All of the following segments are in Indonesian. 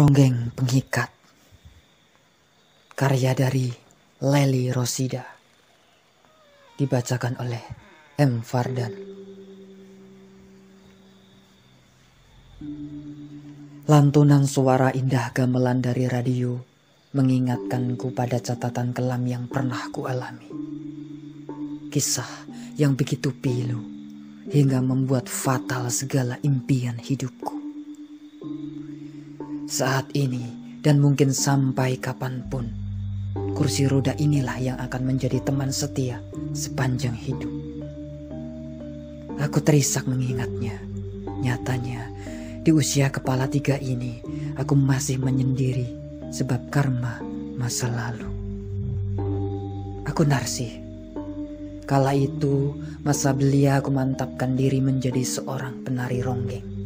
Ronggeng Pengikat, karya dari Lely Rosida, dibacakan oleh M. Fardan. Lantunan suara indah gamelan dari radio mengingatkanku pada catatan kelam yang pernah kualami. Kisah yang begitu pilu hingga membuat fatal segala impian hidupku. Saat ini dan mungkin sampai kapanpun, kursi roda inilah yang akan menjadi teman setia sepanjang hidup. Aku terisak mengingatnya. Nyatanya, di usia kepala 3 ini, aku masih menyendiri sebab karma masa lalu. Aku narsih. Kala itu, masa belia aku mantapkan diri menjadi seorang penari ronggeng.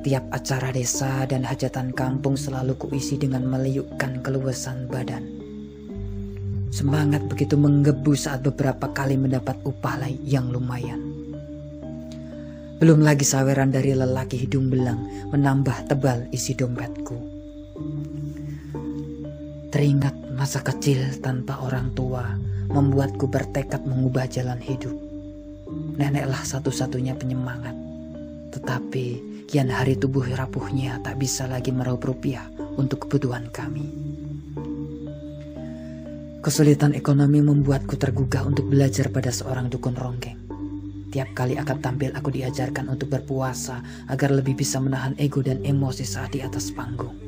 Tiap acara desa dan hajatan kampung selalu kuisi dengan meliukkan keluasan badan. Semangat begitu menggebu saat beberapa kali mendapat upah yang lumayan. Belum lagi saweran dari lelaki hidung belang menambah tebal isi dompetku. Teringat masa kecil tanpa orang tua membuatku bertekad mengubah jalan hidup. Neneklah satu-satunya penyemangat. Tetapi kian hari tubuh rapuhnya tak bisa lagi meraup rupiah untuk kebutuhan kami. Kesulitan ekonomi membuatku tergugah untuk belajar pada seorang dukun ronggeng. Tiap kali akad tampil aku diajarkan untuk berpuasa agar lebih bisa menahan ego dan emosi saat di atas panggung.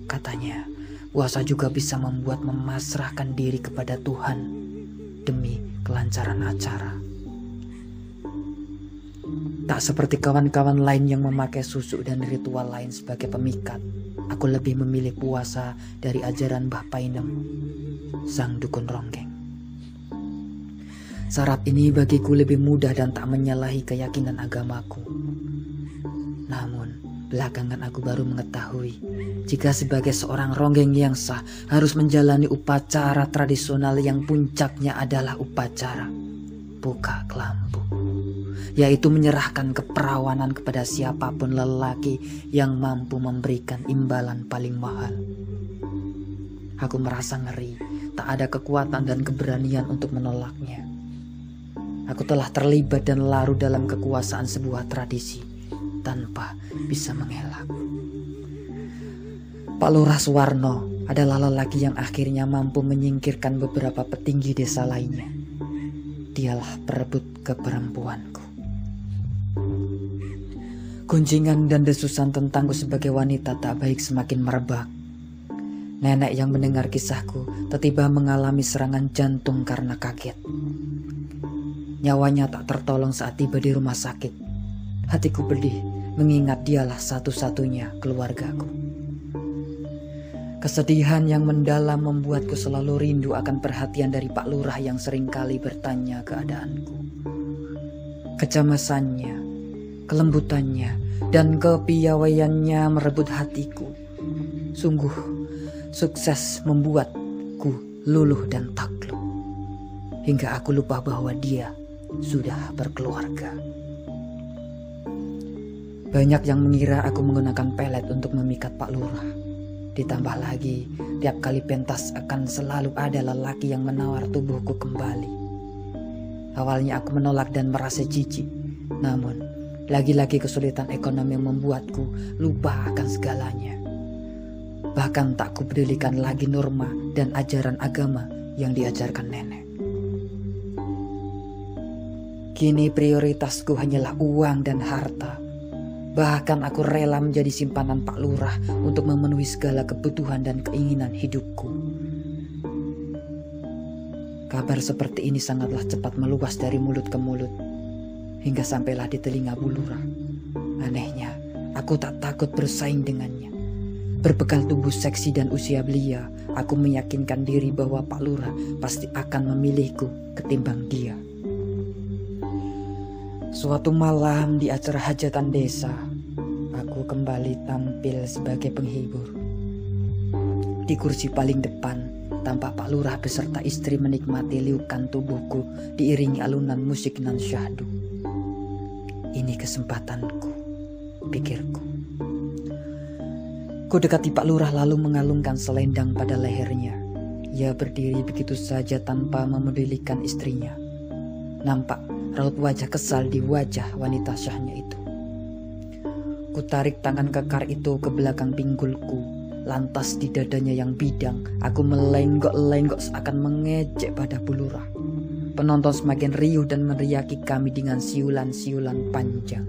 Katanya, puasa juga bisa membuat memasrahkan diri kepada Tuhan demi kelancaran acara. Tak seperti kawan-kawan lain yang memakai susuk dan ritual lain sebagai pemikat, aku lebih memilih puasa dari ajaran Mbah Painem, sang dukun ronggeng. Syarat ini bagiku lebih mudah dan tak menyalahi keyakinan agamaku. Namun, belakangan aku baru mengetahui jika sebagai seorang ronggeng yang sah harus menjalani upacara tradisional yang puncaknya adalah upacara buka kelambu, yaitu menyerahkan keperawanan kepada siapapun lelaki yang mampu memberikan imbalan paling mahal. Aku merasa ngeri, tak ada kekuatan dan keberanian untuk menolaknya. Aku telah terlibat dan larut dalam kekuasaan sebuah tradisi tanpa bisa mengelak. Pak Lurah Suwarno adalah lelaki yang akhirnya mampu menyingkirkan beberapa petinggi desa lainnya. Dialah perebut keperempuanku. Gunjingan dan desusan tentangku sebagai wanita tak baik semakin merebak. Nenek yang mendengar kisahku tiba-tiba mengalami serangan jantung karena kaget. Nyawanya tak tertolong saat tiba di rumah sakit. Hatiku pedih mengingat dialah satu-satunya keluargaku. Kesedihan yang mendalam membuatku selalu rindu akan perhatian dari Pak Lurah yang seringkali bertanya keadaanku. Kecemasannya, kelembutannya, dan kepiawaiannya merebut hatiku. Sungguh sukses membuatku luluh dan takluk. Hingga aku lupa bahwa dia sudah berkeluarga. Banyak yang mengira aku menggunakan pelet untuk memikat Pak Lurah. Ditambah lagi, tiap kali pentas akan selalu ada lelaki yang menawar tubuhku kembali. Awalnya aku menolak dan merasa jijik. Namun, lagi-lagi kesulitan ekonomi membuatku lupa akan segalanya. Bahkan tak kupedulikan lagi norma dan ajaran agama yang diajarkan nenek. Kini prioritasku hanyalah uang dan harta. Bahkan aku rela menjadi simpanan Pak Lurah untuk memenuhi segala kebutuhan dan keinginan hidupku. Kabar seperti ini sangatlah cepat meluas dari mulut ke mulut, hingga sampailah di telinga Bu Lurah. Anehnya, aku tak takut bersaing dengannya. Berbekal tubuh seksi dan usia belia, aku meyakinkan diri bahwa Pak Lurah pasti akan memilihku ketimbang dia. Suatu malam di acara hajatan desa, aku kembali tampil sebagai penghibur. Di kursi paling depan, tampak Pak Lurah beserta istri menikmati liukan tubuhku diiringi alunan musik nan syahdu. Ini kesempatanku, pikirku. Aku dekati Pak Lurah lalu mengalungkan selendang pada lehernya. Ia berdiri begitu saja tanpa memedulikan istrinya. Nampak raut wajah kesal di wajah wanita syahnya itu. Kutarik tangan kekar itu ke belakang pinggulku. Lantas di dadanya yang bidang, aku melenggok-lenggok seakan mengejek pada Bu Lurah. Penonton semakin riuh dan meneriaki kami dengan siulan-siulan panjang.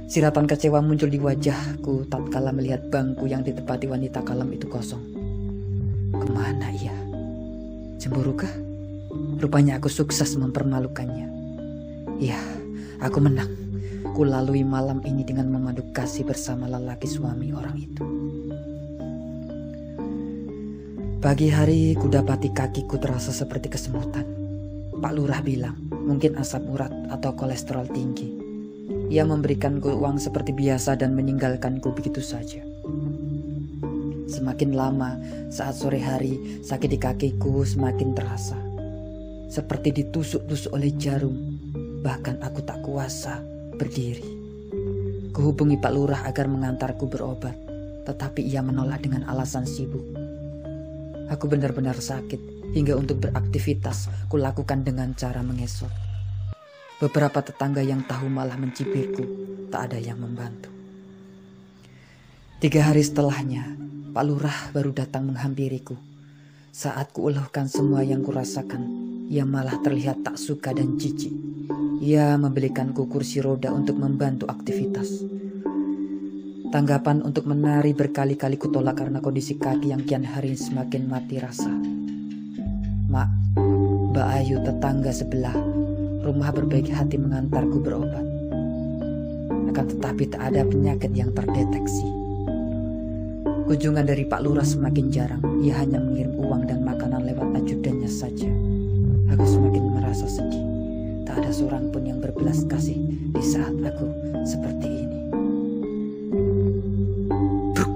Siratan kecewa muncul di wajahku tatkala melihat bangku yang ditempati wanita kalem itu kosong. Kemana ia? Cemburukah? Rupanya aku sukses mempermalukannya. Ya, aku menang. Ku lalui malam ini dengan memadu kasih bersama lelaki suami orang itu. Pagi hari ku dapati kakiku terasa seperti kesemutan. Pak Lurah bilang mungkin asam urat atau kolesterol tinggi. Ia memberikanku uang seperti biasa dan meninggalkanku begitu saja. Semakin lama saat sore hari sakit di kakiku semakin terasa. Seperti ditusuk-tusuk oleh jarum. Bahkan aku tak kuasa berdiri. Kuhubungi Pak Lurah agar mengantarku berobat, tetapi ia menolak dengan alasan sibuk. Aku benar-benar sakit hingga untuk beraktivitas kulakukan dengan cara mengesot. Beberapa tetangga yang tahu malah mencibirku, tak ada yang membantu. 3 hari setelahnya, Pak Lurah baru datang menghampiriku. Saat kuuluhkan semua yang kurasakan, ia malah terlihat tak suka dan jijik. Ia membelikanku kursi roda untuk membantu aktivitas. Tanggapan untuk menari berkali-kali kutolak karena kondisi kaki yang kian hari semakin mati rasa. Mak, Mbak Ayu tetangga sebelah, rumah berbaik hati mengantarku berobat. Akan tetapi tak ada penyakit yang terdeteksi. Kunjungan dari Pak Lurah semakin jarang. Ia hanya mengirim uang dan makanan lewat ajudannya saja. Aku semakin merasa sedih. Tak ada seorang pun yang berbelas kasih di saat aku seperti ini. Bruk.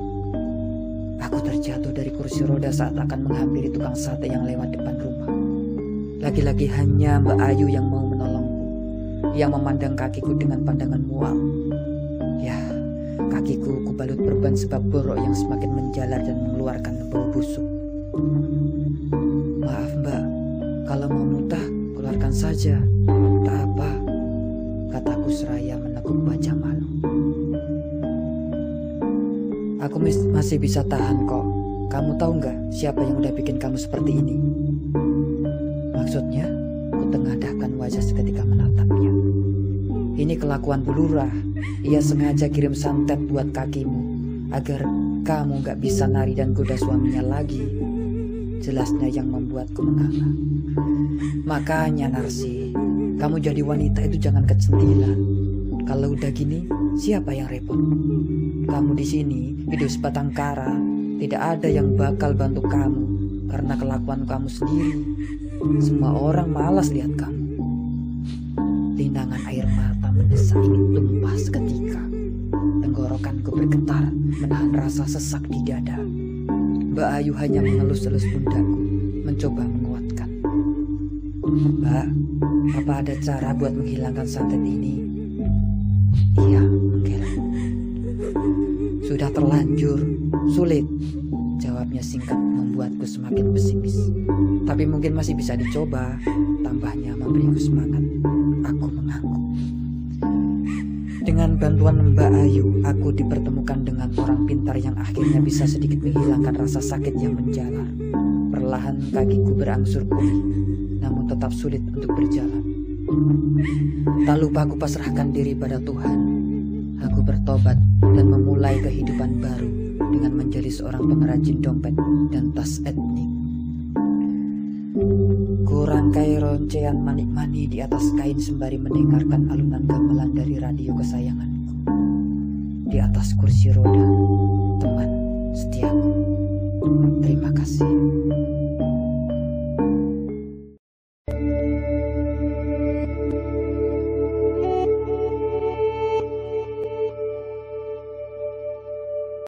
Aku terjatuh dari kursi roda saat akan menghampiri tukang sate yang lewat depan rumah. Lagi-lagi hanya Mbak Ayu yang mau menolongku. Ia memandang kakiku dengan pandangan mual. Ya, kakiku kubalut perban sebab borok yang semakin menjalar dan mengeluarkan bau busuk. Maaf Mbak, kalau mau muntah keluarkan saja. Tak apa, kataku seraya menekuk wajah malu. Aku masih bisa tahan kok. Kamu tahu nggak siapa yang udah bikin kamu seperti ini? Maksudnya, ku tengadahkan wajah seketika menatapnya. Ini kelakuan Bu Lurah. Ia sengaja kirim santet buat kakimu agar kamu nggak bisa nari dan goda suaminya lagi. Jelasnya yang membuatku menganga. Makanya Narsi, kamu jadi wanita itu jangan kecentilan. Kalau udah gini, siapa yang repot? Kamu di sini hidup sebatang kara, tidak ada yang bakal bantu kamu karena kelakuan kamu sendiri. Semua orang malas lihat kamu. Linangan air mata mendesak ingin tumpah seketika. Tenggorokanku bergetar menahan rasa sesak di dada. Mbak Ayu hanya mengelus-elus pundakku, mencoba menguatkan. Mbak, apa ada cara buat menghilangkan santet ini? Iya, mungkin. Sudah terlanjur, sulit. Jawabnya singkat membuatku semakin pesimis. Tapi mungkin masih bisa dicoba, tambahnya memberiku semangat. Aku mengangguk. Dengan bantuan Mbak Ayu, aku dipertemukan dengan orang pintar yang akhirnya bisa sedikit menghilangkan rasa sakit yang menjalar. Perlahan kakiku berangsur pulih, namun tetap sulit untuk berjalan. Tak lupa aku pasrahkan diri pada Tuhan. Aku bertobat dan memulai kehidupan baru dengan menjadi seorang pengrajin dompet dan tas etnik. Kurangkai roncean manik-mani di atas kain sembari mendengarkan alunan gamelan dari radio kesayanganku. Di atas kursi roda, teman setiaku. Terima kasih.